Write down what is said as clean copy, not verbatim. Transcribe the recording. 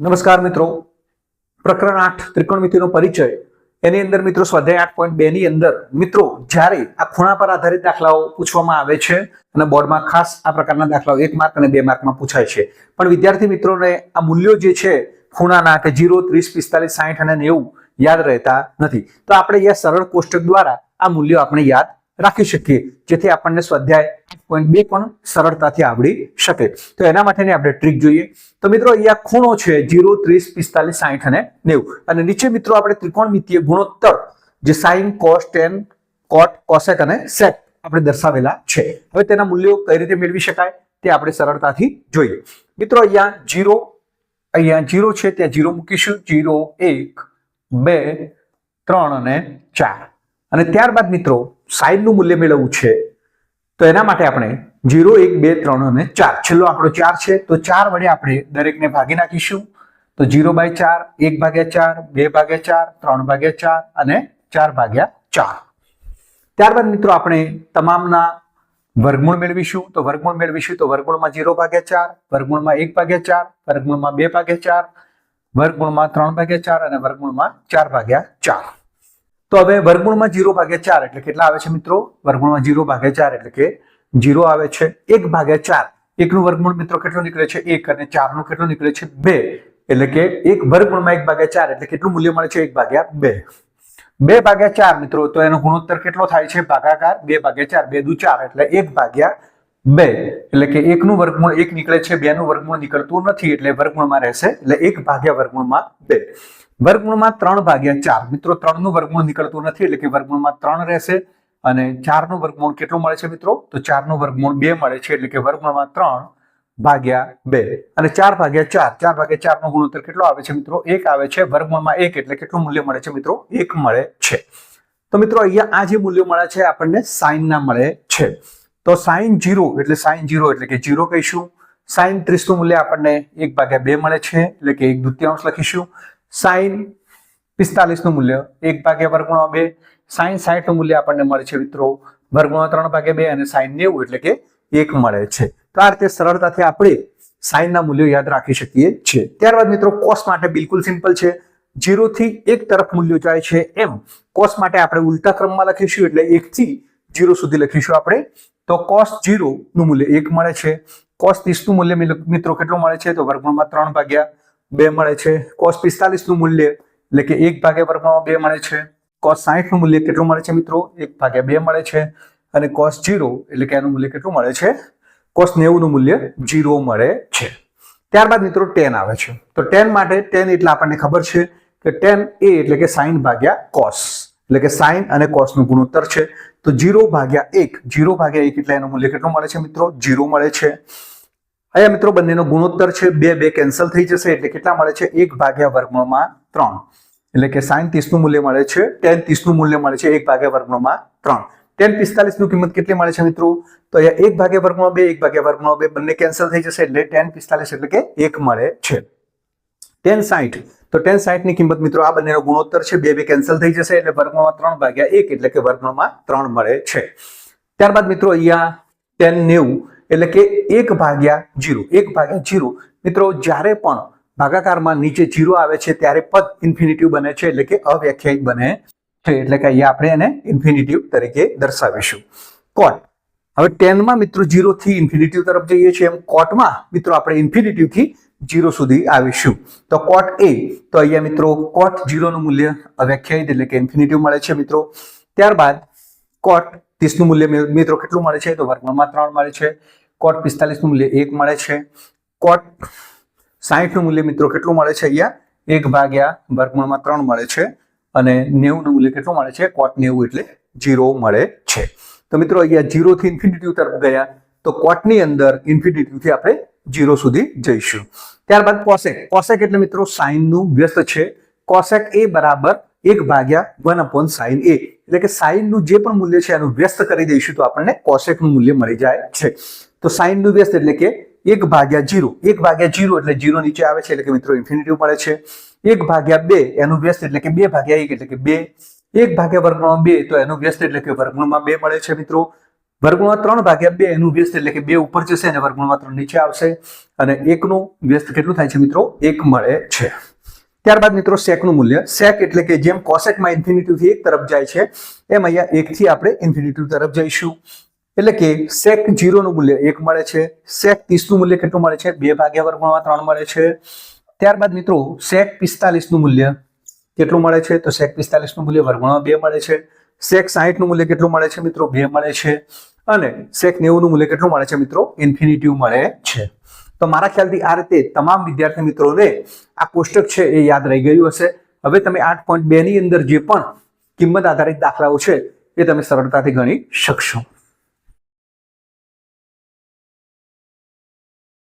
નમસ્કાર મિત્રો, પ્રકરણ 8 ત્રિકોણમિતિનો પરિચય એની અંદર મિત્રો સ્વાધ્યાય 8.2 ની અંદર મિત્રો જ્યારે આ ખૂણા પર આધારિત દાખલાઓ પૂછવામાં આવે છે અને બોર્ડમાં ખાસ આ પ્રકારના દાખલાઓ 1 માર્ક અને 2 માર્કમાં પૂછાય છે, પણ વિદ્યાર્થી મિત્રોને આ મૂલ્યો જે છે ખૂણાના કે 0, 30, 45, 60 અને 90 યાદ રહેતા નથી. તો આપણે અહીંયા સરળ કોષ્ટક દ્વારા આ મૂલ્યો આપણે યાદ રાખી શકીએ, જેથી આપણને સ્વાધ્યાય 8.2 પણ સરળતાથી આવડી શકે. તો એના માટેની આપણે ટ્રીક જોઈએ. તો મિત્રો અહીંયા ખૂણો છે 0, 30, 45, 60 અને 90 અને નીચે મિત્રો આપણે ત્રિકોણમિતિય ગુણોત્તર જે sin, cos, tan, cot, cosec અને sec આપણે દર્શાવેલા છે. હવે તેના મૂલ્યો કઈ રીતે મેળવી શકાય તે આપણે સરળતાથી જોઈએ. મિત્રો અહીંયા 0 છે, ત્યાં 0 મૂકીશું. 0, 1, 2, 3 અને 4 અને ત્યારબાદ મિત્રો sin નું મૂલ્ય મેળવવું છે, તો એના માટે આપણે 0, 1, 2, 3 અને 4, છેલ્લો આંકડો 4 છે, તો 4 વડે આપણે દરેકને ભાગી નાખીશું. તો 0/4, 1/4, 2/4, 3/4 અને 4/4. ત્યારબાદ મિત્રો આપણે તમામના વર્ગમૂળ મેળવીશું. તો વર્ગમૂળ વર્ગમૂળમાં 0/4, વર્ગમૂળમાં 1/4, વર્ગમૂળમાં 2/4, વર્ગમૂળમાં 3/4 અને વર્ગમૂળમાં 4/4. તો હવે વર્ગમૂળમાં 0/4 એટલે કેટલા આવે છે મિત્રો? વર્ગમૂળમાં 0/4 એટલે કે 0 આવે છે. 1/4, 1 નું વર્ગમૂળ મિત્રો કેટલું નીકળે છે? 1 અને 4 નું કેટલું નીકળે છે? 2 એટલે કે 1 વર્ગમૂળમાં 1/4 એટલે કેટલું મૂલ્ય મળે છે? 1/2. 2/4 મિત્રો, તો એનો ગુણોત્તર કેટલો થાય છે? ભાગાકાર 2/4, 2 દુ 4 એટલે 1/2 એટલે કે 1 નું વર્ગમૂળ 1 નીકળે છે, 2 નું વર્ગમૂળ નીકળતું નથી એટલે વર્ગમૂળમાં રહેશે એટલે 1/2. વર્ગમૂળમાં 3/4 મિત્રો, 3 નું વર્ગમૂળ નીકળતું નથી એટલે કે વર્ગમૂળમાં 3 રહેશે અને 4 નું વર્ગમૂળ કેટલું મળે છે મિત્રો? તો 4 નું વર્ગમૂળ 2 મળે છે એટલે કે વર્ગમૂળમાં 3/2 અને 4/4 નો ગુણોત્તર કેટલો આવે છે મિત્રો? 1 આવે છે. વર્ગમૂળમાં 1 એટલે કેટલું મૂલ્ય મળે છે મિત્રો? 1 મળે છે. તો મિત્રો અહીંયા આ જે મૂલ્યો મળે છે આપણને sin ના મળે છે. તો sin 0 એટલે કે 0 કહીશું. sin 30 નું મૂલ્ય આપણને 1/2 મળે છે એટલે કે 1/2 લખીશું. sin 45 નું મૂલ્ય 1/2. sin 60 નું મૂલ્ય આપણને મળે છે મિત્રો વર્ગમૂળમાં 3/2 અને sin 90 એટલે કે 1 મળે છે. તો આ રીતે સરળતાથી આપણે sin ના મૂલ્યો યાદ રાખી શકીએ છીએ. ત્યારબાદ મિત્રો cos માટે બિલકુલ સિમ્પલ છે. 0 થી 1 તરફ મૂલ્યો જાય છે એમ cos માટે આપણે ઉલટા ક્રમમાં લખીશું એટલે 1 થી 0 સુધી લખીશું આપણે. તો cos 0 નું મૂલ્ય 1 મળે છે. cos 30 નું મૂલ્ય મિત્રો કેટલું મળે છે? તો વર્ગમૂળમાં 3/2 મળે છે. cos 45 નું મૂલ્ય એટલે કે 1/2 મળે છે. cos 60 નું મૂલ્ય કેટલું મળે છે મિત્રો? 1/2 મળે છે. અને cos 0 એટલે કે એનું મૂલ્ય કેટલું મળે છે? cos 90 નું મૂલ્ય 0 મળે છે. ત્યારબાદ મિત્રો tan આવે છે. તો tan માટે tan એટલે આપણને ખબર છે કે tan a એટલે કે sin ભાગ્યા cos એટલે કે sin અને cos નું ગુણોત્તર છે. તો 0/1 એટલે એનું મૂલ્ય કેટલું મળે છે મિત્રો? 0 મળે છે. અહીંયા મિત્રો બંનેનો ગુણોત્તર છે, 2 કેન્સલ થઈ જશે એટલે કેટલા મળે છે? 1/3 એટલે કે sin 30 નું મૂલ્ય મળે છે, tan 30 નું મૂલ્ય મળે છે 1/3. tan 45 નું કિંમત કેટલી મળે છે મિત્રો? તો અહીંયા 1/2 બંને કેન્સલ થઈ જશે એટલે tan 45 એટલે કે 1 મળે છે. tan 60 તો tan 60 ની કિંમત મિત્રો આ બંનેનો ગુણોત્તર છે, 2 કેન્સલ થઈ જશે એટલે વર્ગમૂળમાં 3/1 એટલે કે વર્ગમૂળમાં 3 મળે છે. ત્યારબાદ મિત્રો અહીંયા tan 90 એટલે કે 1/0 મિત્રો, જ્યારે પણ ભાગાકારમાં નીચે 0 આવે છે ત્યારે પદ ઇન્ફિનિટિવ બને છે એટલે કે અવ્યાખ્યાયિત બને છે એટલે કે અહીંયા આપણે એને ઇન્ફિનિટિવ તરીકે દર્શાવીશું. cot હવે tan માં મિત્રો 0 થી ઇન્ફિનિટિવ તરફ જઈએ છીએ, એમ cot માં મિત્રો આપણે ઇન્ફિનિટિવ થી 0 સુધી આવીશું. તો cot a, તો અહીંયા મિત્રો cot 0 નું મૂલ્ય અવ્યાખ્યાયિત એટલે કે ઇન્ફિનિટિવ મળે છે મિત્રો. ત્યારબાદ cot 30 નું મૂલ્ય મિત્રો કેટલું મળે છે? તો વર્ગમૂળમાં 3 મળે છે. cot 45 નું મૂલ્ય 1 મળે છે. cot 60 નું મૂલ્ય મિત્રો કેટલું મળે છે? અહીંયા 1/3 મળે છે અને 90 નું મૂલ્ય કેટલું મળે છે? cot 90 એટલે 0 મળે છે. તો મિત્રો અહીંયા 0 થી ઇન્ફિનિટિવ તરફ ગયા તો cot ની અંદર ઇન્ફિનિટિવ થી આપણે 0 સુધી જઈશું. ત્યારબાદ cosec એટલે મિત્રો sin નું વ્યસ્ત છે. cosec a બરાબર 1/1/sin a એટલે કે sin નું જે પણ મૂલ્ય છે એનું વ્યસ્ત કરી દઈશું તો આપણને cosec નું મૂલ્ય મળી જાય છે. તો sin નું વ્યસ્ત એટલે કે 1/0 એટલે 0 નીચે આવે છે એટલે કે મિત્રો ઇન્ફિનિટિવ મળે છે. 1/2 એનું વ્યસ્ત એટલે કે 2/1 એટલે કે 2. 1/2 તો એનું વ્યસ્ત એટલે કે વર્ગમૂળમાં 2 મળે છે મિત્રો. વર્ગમૂળમાં 3 ભાગ્યા 2 એનું વ્યસ્ત એટલે કે 2 ઉપર જશે અને વર્ગમૂળમાં 3 નીચે આવશે અને 1 નું વ્યસ્ત કેટલું થાય છે મિત્રો? 1 મળે છે. ત્યારબાદ મિત્રો સેકનું મૂલ્ય, સેક એટલે કે જેમ કોસેકમાં ઇન્ફિનિટી થી 1 તરફ જાય છે એમ અહીંયા 1 થી આપણે ઇન્ફિનિટી તરફ જઈશું એટલે કે સેક 0 નું મૂલ્ય 1 મળે છે. સેક 30 નું મૂલ્ય કેટલું મળે છે? 2 ભાગ્યા વર્ગમૂળમાં 3 મળે છે. ત્યારબાદ મિત્રો સેક 45 નું મૂલ્ય કેટલું મળે છે? તો સેક 45 નું મૂલ્ય વર્ગમૂળમાં 2 મળે છે. સેક 60 નું મૂલ્ય કેટલું મળે છે મિત્રો? 2 મળે છે. અને સેક 90 નું મૂલ્ય કેટલું મળે છે મિત્રો? ઇન્ફિનિટી મળે છે. તો મારા ખ્યાલથી આ રીતે તમામ વિદ્યાર્થી મિત્રોને આ કોષ્ટક છે એ યાદ રહી ગયું હશે. હવે તમે 8.2 ની અંદર જે પણ કિંમત આધારિત દાખલાઓ છે એ તમે સરળતાથી ગણી શકશો.